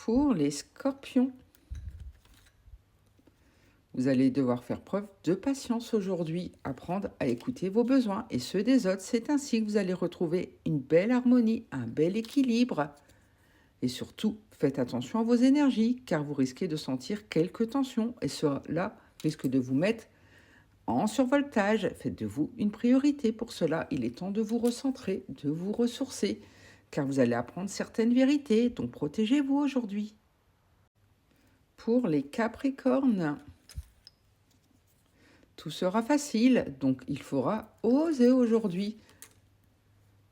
Pour les scorpions, vous allez devoir faire preuve de patience aujourd'hui, apprendre à écouter vos besoins et ceux des autres. C'est ainsi que vous allez retrouver une belle harmonie, un bel équilibre. Et surtout, faites attention à vos énergies, car vous risquez de sentir quelques tensions et cela risque de vous mettre en survoltage. Faites de vous une priorité. Pour cela, il est temps de vous recentrer, de vous ressourcer, car vous allez apprendre certaines vérités, donc protégez-vous aujourd'hui. Pour les capricornes, tout sera facile, donc il faudra oser aujourd'hui.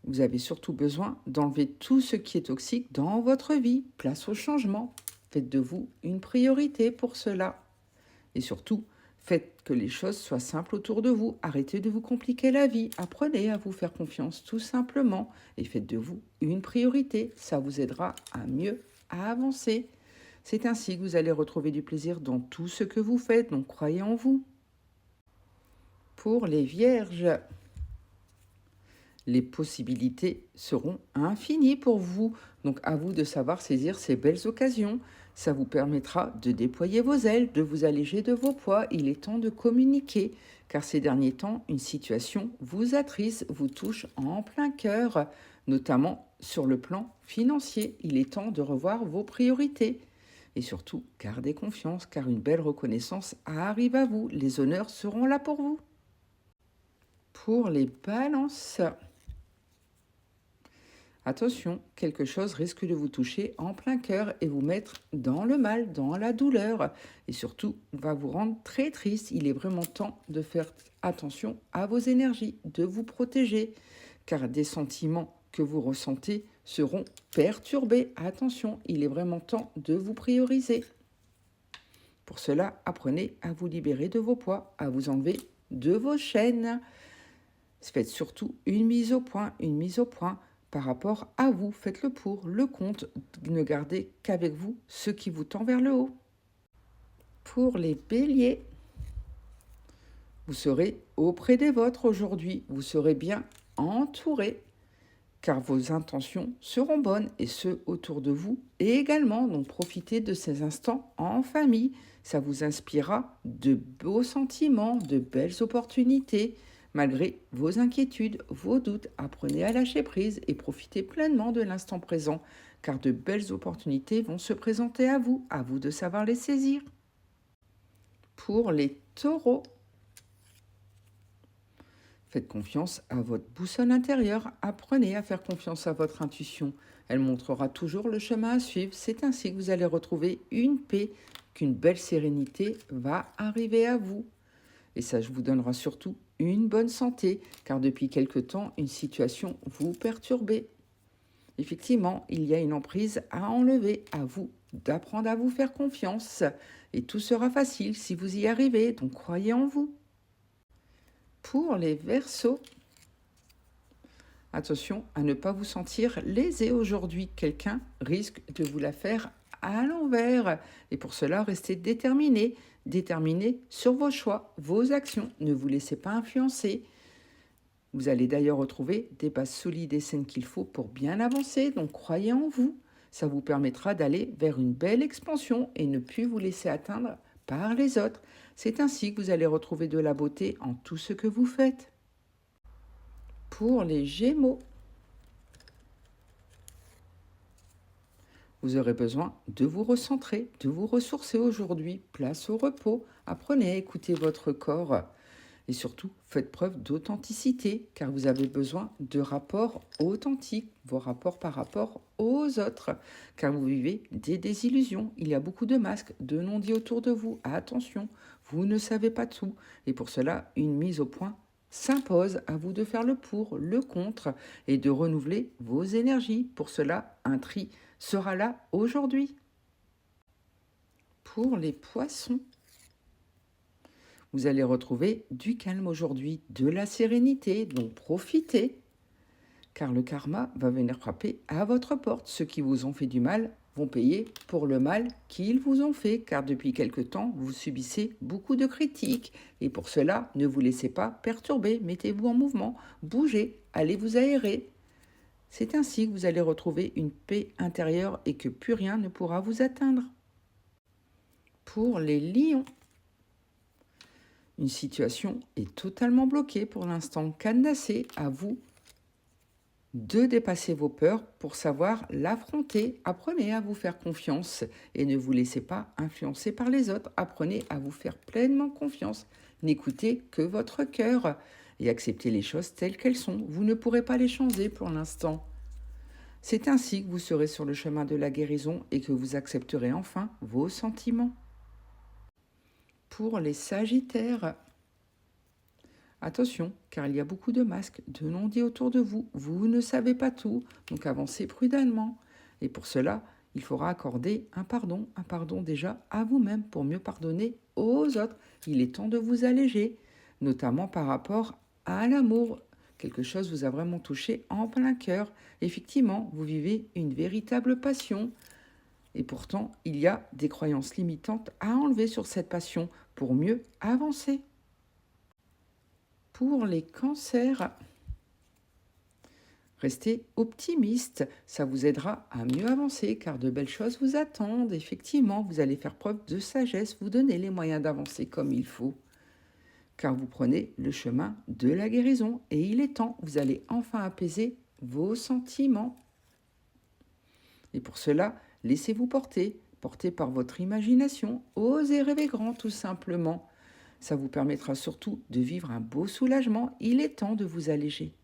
Vous avez surtout besoin d'enlever tout ce qui est toxique dans votre vie. Place au changement. Faites de vous une priorité pour cela. Et surtout, faites que les choses soient simples autour de vous. Arrêtez de vous compliquer la vie. Apprenez à vous faire confiance tout simplement. Et faites de vous une priorité. Ça vous aidera à mieux avancer. C'est ainsi que vous allez retrouver du plaisir dans tout ce que vous faites. Donc croyez en vous. Pour les vierges, les possibilités seront infinies pour vous. Donc à vous de savoir saisir ces belles occasions. Ça vous permettra de déployer vos ailes, de vous alléger de vos poids. Il est temps de communiquer, car ces derniers temps, une situation vous attriste, vous touche en plein cœur, notamment sur le plan financier. Il est temps de revoir vos priorités. Et surtout, gardez confiance, car une belle reconnaissance arrive à vous. Les honneurs seront là pour vous. Pour les balances, attention, quelque chose risque de vous toucher en plein cœur et vous mettre dans le mal, dans la douleur. Et surtout, va vous rendre très triste. Il est vraiment temps de faire attention à vos énergies, de vous protéger, car des sentiments que vous ressentez seront perturbés. Attention, il est vraiment temps de vous prioriser. Pour cela, apprenez à vous libérer de vos poids, à vous enlever de vos chaînes. Faites surtout une mise au point, par rapport à vous. Faites le pour, le contre. Ne gardez qu'avec vous ce qui vous tend vers le haut. Pour les béliers, vous serez auprès des vôtres aujourd'hui. Vous serez bien entouré, car vos intentions seront bonnes et ceux autour de vous également. Donc profitez de ces instants en famille. Ça vous inspirera de beaux sentiments, de belles opportunités. Malgré vos inquiétudes, vos doutes, apprenez à lâcher prise et profitez pleinement de l'instant présent, car de belles opportunités vont se présenter à vous de savoir les saisir. Pour les taureaux, faites confiance à votre boussole intérieure, apprenez à faire confiance à votre intuition. Elle montrera toujours le chemin à suivre. C'est ainsi que vous allez retrouver une paix, qu'une belle sérénité va arriver à vous. Et ça vous donnera surtout une bonne santé, car depuis quelque temps, une situation vous perturbe. Effectivement, il y a une emprise à enlever, à vous d'apprendre à vous faire confiance. Et tout sera facile si vous y arrivez, donc croyez en vous. Pour les Verseaux, attention à ne pas vous sentir lésé aujourd'hui. Quelqu'un risque de vous la faire à l'envers. Et pour cela, restez déterminé sur vos choix, vos actions. Ne vous laissez pas influencer. Vous allez d'ailleurs retrouver des bases solides et saines qu'il faut pour bien avancer. Donc croyez en vous. Ça vous permettra d'aller vers une belle expansion et ne plus vous laisser atteindre par les autres. C'est ainsi que vous allez retrouver de la beauté en tout ce que vous faites. Pour les Gémeaux, vous aurez besoin de vous recentrer, de vous ressourcer aujourd'hui. Place au repos. Apprenez à écouter votre corps. Et surtout, faites preuve d'authenticité, car vous avez besoin de rapports authentiques, vos rapports par rapport aux autres, car vous vivez des désillusions. Il y a beaucoup de masques, de non-dits autour de vous. Attention, vous ne savez pas tout. Et pour cela, une mise au point s'impose. À vous de faire le pour, le contre et de renouveler vos énergies. Pour cela, un tri sera là aujourd'hui. Pour les poissons, vous allez retrouver du calme aujourd'hui, de la sérénité, donc profitez, car le karma va venir frapper à votre porte. Ceux qui vous ont fait du mal vont payer pour le mal qu'ils vous ont fait, car depuis quelque temps, vous subissez beaucoup de critiques. Et pour cela, ne vous laissez pas perturber, mettez-vous en mouvement, bougez, allez vous aérer. C'est ainsi que vous allez retrouver une paix intérieure et que plus rien ne pourra vous atteindre. Pour les lions, une situation est totalement bloquée pour l'instant, cadenassée. À vous de dépasser vos peurs pour savoir l'affronter. Apprenez à vous faire confiance et ne vous laissez pas influencer par les autres. Apprenez à vous faire pleinement confiance. N'écoutez que votre cœur et acceptez les choses telles qu'elles sont. Vous ne pourrez pas les changer pour l'instant. C'est ainsi que vous serez sur le chemin de la guérison et que vous accepterez enfin vos sentiments. Pour les Sagittaires, attention, car il y a beaucoup de masques, de non-dits autour de vous. Vous ne savez pas tout, donc avancez prudemment. Et pour cela, il faudra accorder un pardon déjà à vous-même pour mieux pardonner aux autres. Il est temps de vous alléger, notamment par rapport à l'amour. Quelque chose vous a vraiment touché en plein cœur. Effectivement, vous vivez une véritable passion. Et pourtant, il y a des croyances limitantes à enlever sur cette passion pour mieux avancer. Pour les cancers, restez optimiste, ça vous aidera à mieux avancer car de belles choses vous attendent. Effectivement, vous allez faire preuve de sagesse, vous donner les moyens d'avancer comme il faut. Car vous prenez le chemin de la guérison et il est temps, vous allez enfin apaiser vos sentiments. Et pour cela, laissez-vous porter par votre imagination, osez rêver grand tout simplement. Ça vous permettra surtout de vivre un beau soulagement. Il est temps de vous alléger.